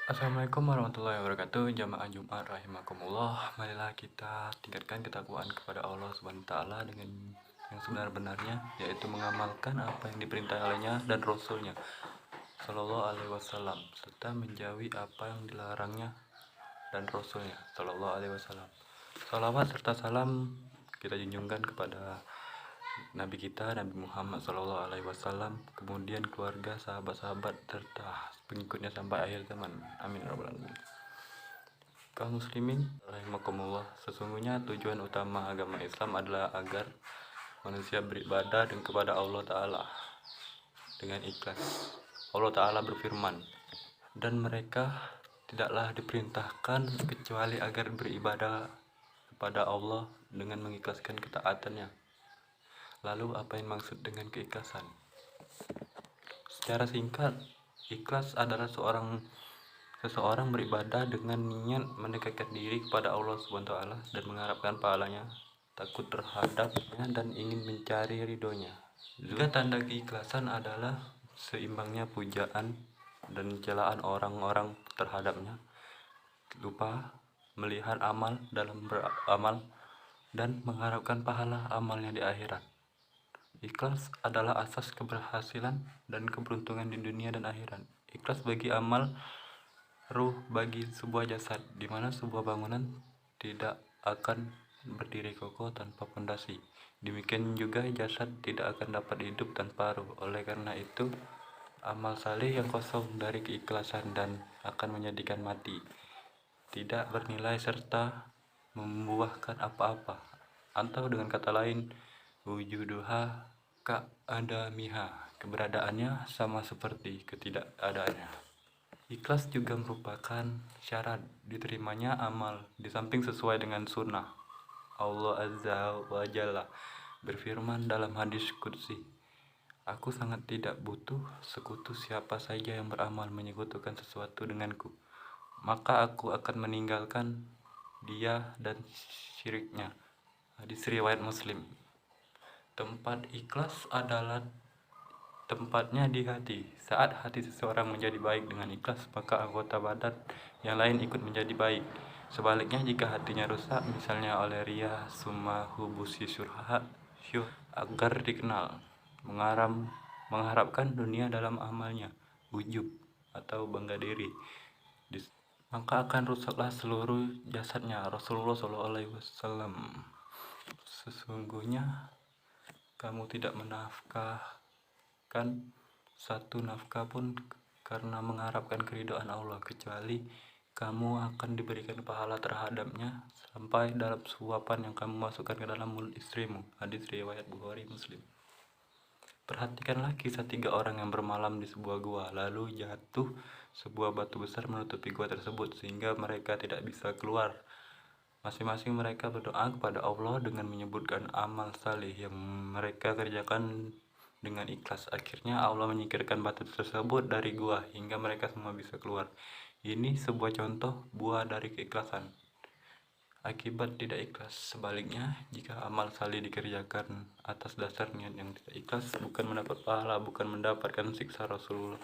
Assalamualaikum warahmatullahi wabarakatuh. Jamaah Jumat rahimakumullah. Marilah kita tingkatkan ketakwaan kepada Allah Subhanahu wa taala dengan yang sebenar-benarnya, yaitu mengamalkan apa yang diperintah olehnya dan Rasulnya Shallallahu alaihi wasallam, serta menjauhi apa yang dilarangnya dan Rasulnya Shallallahu alaihi wasallam. Salawat serta salam kita junjungkan kepada Nabi kita, Nabi Muhammad SAW, kemudian keluarga, sahabat-sahabat, serta pengikutnya sampai akhir zaman. Amin ya rabbal alamin. Kaum muslimin rahimakumullah, sesungguhnya tujuan utama agama Islam adalah agar manusia beribadah kepada Allah Ta'ala dengan ikhlas. Allah Ta'ala berfirman, dan mereka tidaklah diperintahkan kecuali agar beribadah kepada Allah dengan mengikhlaskan ketaatannya. Lalu apa yang maksud dengan keikhlasan? Secara singkat, ikhlas adalah seseorang beribadah dengan niat mendekatkan diri kepada Allah Subhanahu wa taala dan mengharapkan pahalanya, takut terhadapnya dan ingin mencari ridhonya. Juga tanda keikhlasan adalah seimbangnya pujaan dan celaan orang-orang terhadapnya, lupa melihat amal dalam beramal dan mengharapkan pahala amalnya di akhirat. Ikhlas adalah asas keberhasilan dan keberuntungan di dunia dan akhirat. Ikhlas bagi amal, ruh bagi sebuah jasad, di mana sebuah bangunan tidak akan berdiri kokoh tanpa fondasi. Demikian juga jasad tidak akan dapat hidup tanpa ruh. Oleh karena itu, amal saleh yang kosong dari keikhlasan dan akan menjadikan mati, tidak bernilai serta membuahkan apa-apa. Atau dengan kata lain, wujuduha ka'adamiha, keberadaannya sama seperti ketidakadaannya. Ikhlas juga merupakan syarat diterimanya amal, di samping sesuai dengan sunnah. Allah Azza wa Jalla berfirman dalam hadis qudsi, aku sangat tidak butuh sekutu siapa saja yang beramal menyekutukan sesuatu denganku, maka aku akan meninggalkan dia dan syiriknya. Hadis riwayat Muslim. Tempat ikhlas adalah tempatnya di hati. Saat hati seseorang menjadi baik dengan ikhlas, maka anggota badan yang lain ikut menjadi baik. Sebaliknya, jika hatinya rusak, misalnya oleh ria, summa hubusi syurha, agar dikenal, mengharapkan dunia dalam amalnya, ujub atau bangga diri, maka akan rusaklah seluruh jasadnya. Rasulullah SAW, sesungguhnya kamu tidak menafkahkan satu nafkah pun karena mengharapkan keridhaan Allah, kecuali kamu akan diberikan pahala terhadapnya sampai dalam suapan yang kamu masukkan ke dalam mulut istrimu. Hadis riwayat Bukhari Muslim. Perhatikanlah kisah 3 orang yang bermalam di sebuah gua, lalu jatuh sebuah batu besar menutupi gua tersebut sehingga mereka tidak bisa keluar. Masing-masing mereka berdoa kepada Allah dengan menyebutkan amal saleh yang mereka kerjakan dengan ikhlas. Akhirnya Allah menyingkirkan batu tersebut dari gua hingga mereka semua bisa keluar. Ini sebuah contoh buah dari keikhlasan. Akibat tidak ikhlas, sebaliknya, jika amal saleh dikerjakan atas dasar niat yang tidak ikhlas, bukan mendapat pahala, bukan mendapatkan siksa Rasulullah,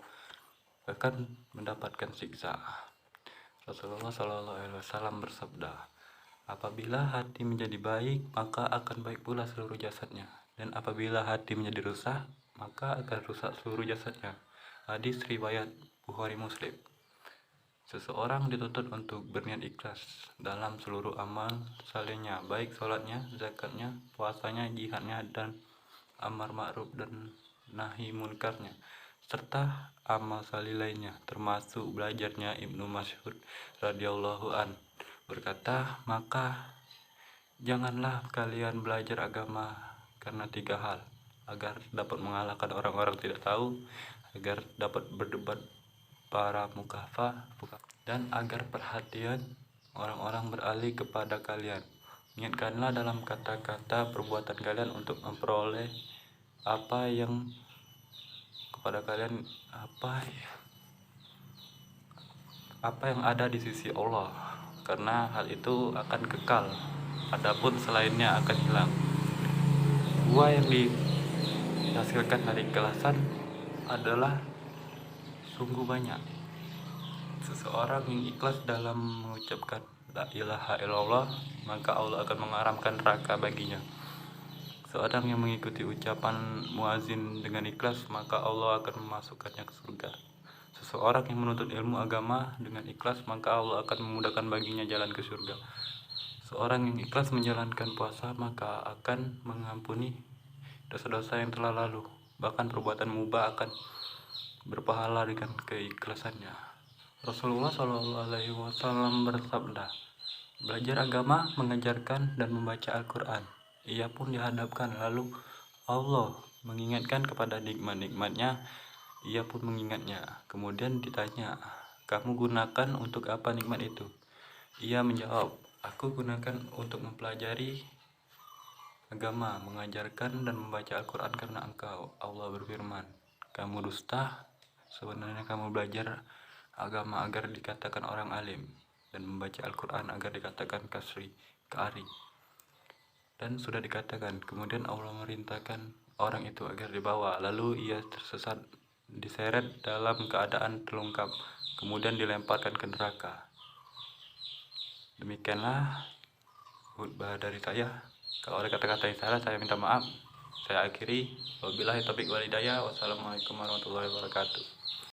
bahkan mendapatkan siksa. Rasulullah SAW bersabda, apabila hati menjadi baik, maka akan baik pula seluruh jasadnya. Dan apabila hati menjadi rusak, maka akan rusak seluruh jasadnya. Hadis riwayat Bukhari Muslim. Seseorang dituntut untuk berniat ikhlas dalam seluruh amal salehnya, baik sholatnya, zakatnya, puasanya, jihadnya, dan amar ma'ruf dan nahi munkarnya, serta amal saleh lainnya, termasuk belajarnya. Ibnu Mas'ud radhiyallahu an berkata, maka janganlah kalian belajar agama karena 3 hal: agar dapat mengalahkan orang-orang tidak tahu, agar dapat berdebat para mukafah, dan agar perhatian orang-orang beralih kepada kalian. Niatkanlah dalam kata-kata perbuatan kalian untuk memperoleh apa yang kepada kalian apa yang ada di sisi Allah, karena hal itu akan kekal, adapun selainnya akan hilang. Buah yang dihasilkan dari keikhlasan adalah sungguh banyak. Seseorang yang ikhlas dalam mengucapkan la ilaha illallah, maka Allah akan mengharamkan neraka baginya. Seorang yang mengikuti ucapan muazin dengan ikhlas, maka Allah akan memasukkannya ke surga. Seseorang yang menuntut ilmu agama dengan ikhlas, maka Allah akan memudahkan baginya jalan ke surga. Seorang yang ikhlas menjalankan puasa, maka akan mengampuni dosa-dosa yang telah lalu. Bahkan perbuatan mubah akan berpahala dengan keikhlasannya. Rasulullah SAW bersabda, belajar agama, mengajarkan dan membaca Al-Quran. Ia pun dihadapkan, lalu Allah mengingatkan kepada nikmat-nikmatnya. Ia pun mengingatnya. Kemudian ditanya, kamu gunakan untuk apa nikmat itu? Ia menjawab, aku gunakan untuk mempelajari agama, mengajarkan dan membaca Al-Quran karena engkau. Allah berfirman, kamu dusta, sebenarnya kamu belajar agama agar dikatakan orang alim, dan membaca Al-Quran agar dikatakan kari. Dan sudah dikatakan, kemudian Allah merintahkan orang itu agar dibawa, lalu ia tersesat, diseret dalam keadaan terlungkap, kemudian dilemparkan ke neraka. Demikianlah khutbah dari saya. Kalau ada kata-kata yang salah, saya minta maaf. Saya akhiri. Wabillahi taufiq wal hidayah. Wassalamualaikum warahmatullahi wabarakatuh.